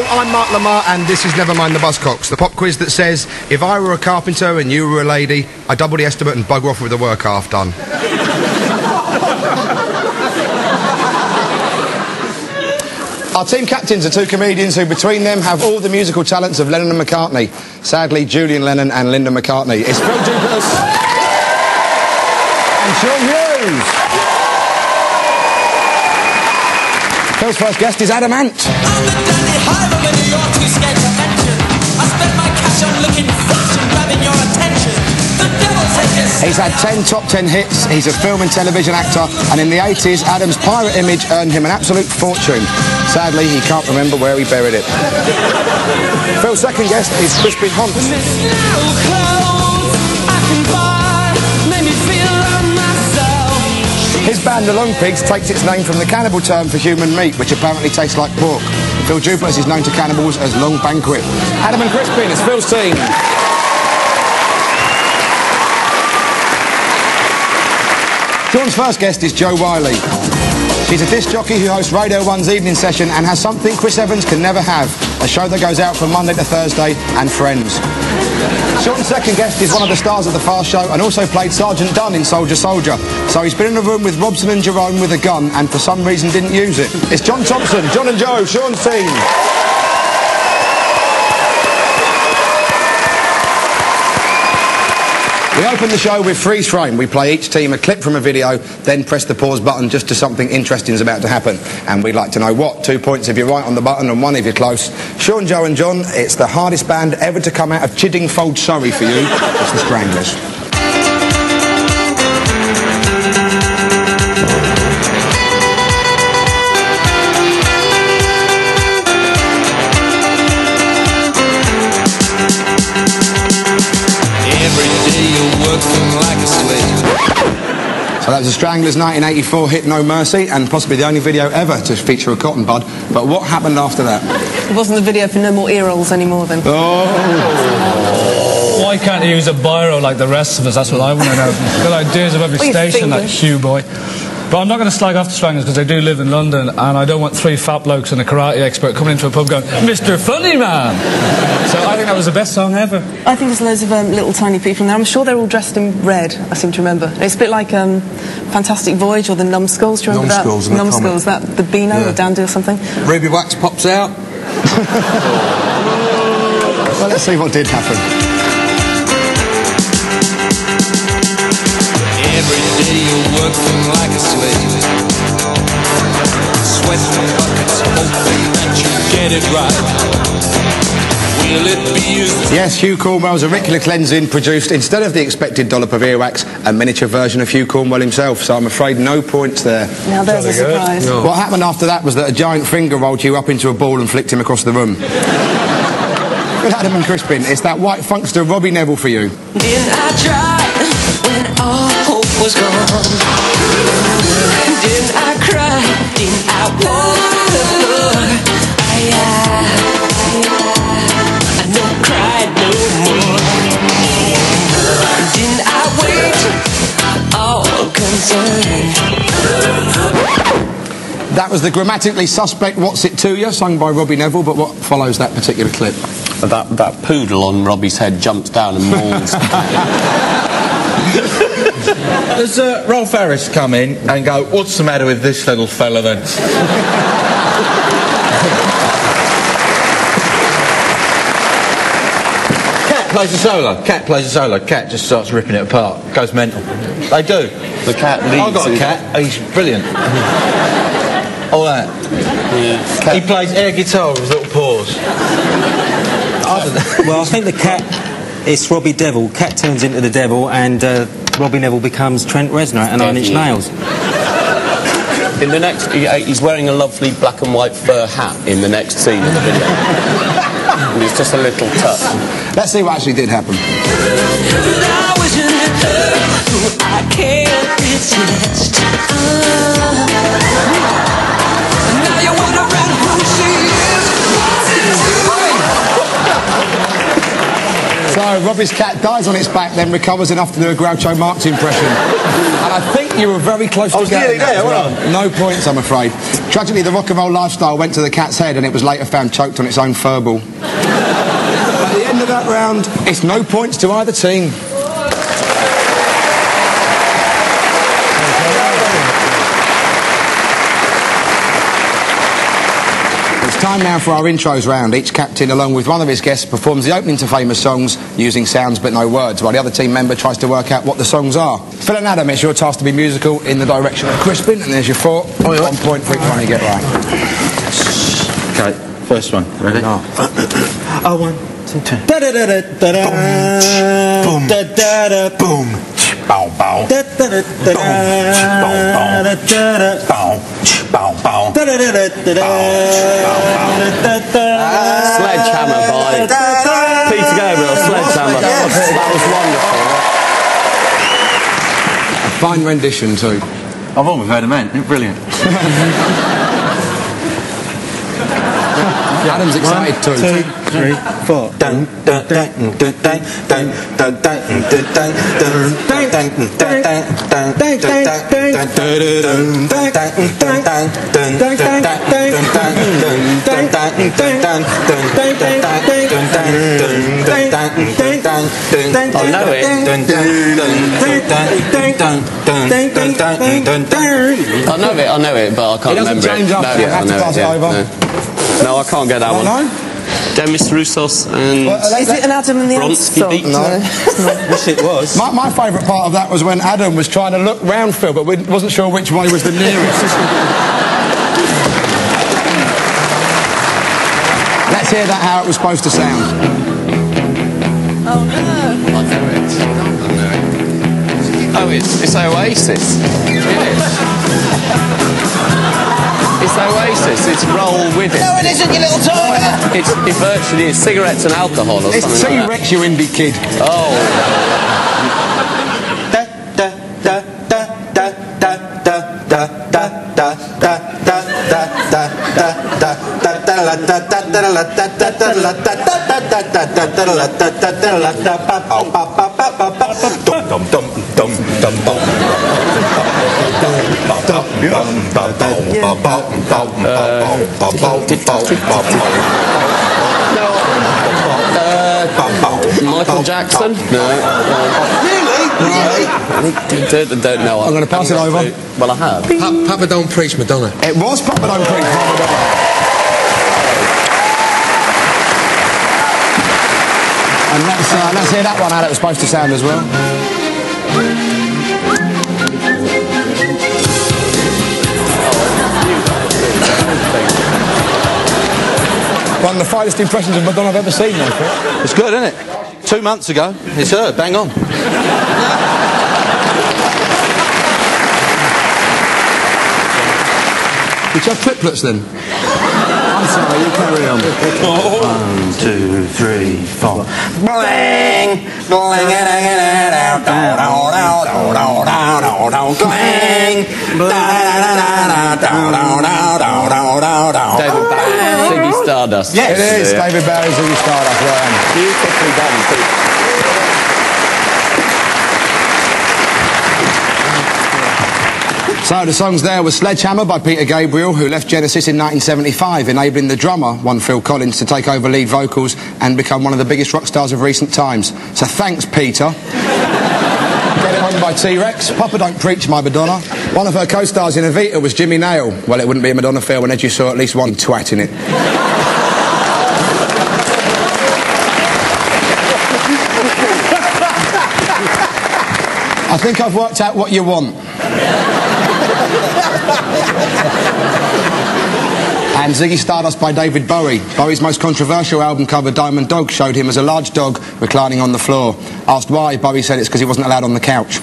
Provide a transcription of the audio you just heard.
I'm Mark Lamarr, and this is Never Mind the Buzzcocks, the pop quiz that says, if I were a carpenter and you were a lady, I'd double the estimate and bugger off with the work half done. Our team captains are two comedians who, between them, have all the musical talents of Lennon and McCartney. Sadly, Julian Lennon and Linda McCartney. It's Phil Dupas and Sean Hughes. Phil's first guest is Adam Ant. He's had 10 top 10 hits, he's a film and television actor, and in the 80s, Adam's pirate image earned him an absolute fortune. Sadly, he can't remember where he buried it. Phil's second guest is Crispin. His band, the Long Pigs, takes its name from the cannibal term for human meat, which apparently tastes like pork. Phil Dupas is known to cannibals as Long Banquet. Adam and Crispin, it's Phil's team. Sean's first guest is Jo Whiley. She's a disc jockey who hosts Radio 1's Evening Session and has something Chris Evans can never have, a show that goes out from Monday to Thursday, and Friends. Sean's second guest is one of the stars of The Fast Show and also played Sergeant Dunn in Soldier Soldier. So he's been in a room with Robson and Jerome with a gun and for some reason didn't use it. It's John Thomson, John and Joe, Sean's team. We open the show with Freeze Frame. We play each team a clip from a video, then press the pause button just as something interesting is about to happen. And we'd like to know what. 2 points if you're right on the button and 1 if you're close. Sean, Joe and John, it's the hardest band ever to come out of Chiddingfold, Surrey for you. It's the Stranglers. So that was the Stranglers' 1984 hit No Mercy, and possibly the only video ever to feature a cotton bud. But what happened after that? It wasn't the video for No More Earholes anymore then. Oh! Why can't he use a biro like the rest of us? That's what I want to know. Got ideas of every station, that Hugh boy. But I'm not going to slag off the Stranglers because they do live in London, and I don't want 3 fat blokes and a karate expert coming into a pub going, Mr. Funny Man! So I think that was the best song ever. I think there's loads of little tiny people in there. I'm sure they're all dressed in red, I seem to remember. It's a bit like Fantastic Voyage or the Numbskulls. Do you remember that? Numbskulls, that the Beano or Dandy or something. Ruby Wax pops out. Well, let's see what did happen. Every day you're working like a slave, sweating buckets, hoping that you get it right. Will it be you? Yes, Hugh Cornwell's auricular cleansing produced, instead of the expected dollop of earwax, a miniature version of Hugh Cornwell himself, so I'm afraid no points there. Now there's a surprise. No. What happened after that was that a giant finger rolled Hugh up into a ball and flicked him across the room. With Adam and Crispin, it's that white funkster Robbie Neville for you. Didn't I try when all hope was gone? Didn't I cry? Didn't I want? I don't cry no more. Didn't I wait all concerned? That was the grammatically suspect What's It To You, sung by Robbie Neville, but what follows that particular clip? That poodle on Robbie's head jumps down and mauls. Does Rolf Harris come in and go, what's the matter with this little fella then? Cat plays a solo, cat just starts ripping it apart, goes mental. They do. The cat leads. I've got a cat, he's brilliant. All that. Yeah. He plays air guitar with little paws. Well, I think the cat, it's Robbie Devil. Cat turns into the devil and Robbie Neville becomes Trent Reznor at 9 Inch Nails. In the next, he's wearing a lovely black and white fur hat in the next scene of the video. And it's just a little touch. Let's see what actually did happen. I can't resist. Now you wanna run who she is. So, No, Robbie's cat dies on its back, then recovers enough to do a Groucho Marx impression. And I think you were very close to getting that as well. No points, I'm afraid. Tragically, the rock and roll lifestyle went to the cat's head and it was later found choked on its own fur ball. At the end of that round, it's no points to either team. It's time now for our intros round. Each captain, along with one of his guests, performs the opening to famous songs using sounds but no words, while the other team member tries to work out what the songs are. Phil and Adam, it's your task to be musical in the direction of Crispin, and there's your 4. 1 point for each one you get right. Okay, first one. Ready? No. 1, 2, 3. Da da da da da da. Boom. Da da da. Boom. Bow bow. Da da da da da. Da da da. Bow. Bow bow. Da da da da da. Sledgehammer by Peter Gabriel. Sledgehammer. That was wonderful. A fine rendition too. I've almost heard a man. Brilliant. Adam's excited too. 1, 2, 3, 4. I know it, but I can't remember it. It doesn't change after you have to pass it over. No, I can't get that one. No? Demis Roussos and... Is it an Adam and the Ants song? No. Wish it was. My favourite part of that was when Adam was trying to look round Phil, but wasn't sure which one was the nearest. Let's hear that how it was supposed to sound. Oh no. I know it. Oh, it's Oasis. It is. It's Oasis, it's Roll With It. No, it isn't, you little toy! It virtually is cigarettes and alcohol or It's something like T-Rex, you indie kid. Oh. Michael Jackson? No. Really? Don't know. I'm going to pass it over. Well, I have. Papa Don't Preach, Madonna. It was Papa Don't Preach, Madonna. And let's hear that one, how it was supposed to sound as well. One of the finest impressions of Madonna I've ever seen, I think. It's good, isn't it? 2 months ago, it's her, bang on. Did you have triplets then? I'm sorry, you carry on. 1, 2, 3, 4. Bling! Bling! David Bowie, Ziggy Stardust. Yes, it is. David Bowie, Ziggy Stardust. Right. Beautifully done, Pete. So the songs there were Sledgehammer by Peter Gabriel, who left Genesis in 1975, enabling the drummer, one Phil Collins, to take over lead vocals and become one of the biggest rock stars of recent times. So thanks, Peter. Get It On by T-Rex. Papa Don't Preach, my Madonna. One of her co-stars in Evita was Jimmy Nail. Well, it wouldn't be a Madonna fair when Edgy saw at least one twat in it. I think I've worked out what you want. And Ziggy Stardust by David Bowie. Bowie's most controversial album cover, Diamond Dog, showed him as a large dog reclining on the floor. Asked why, Bowie said it's because he wasn't allowed on the couch.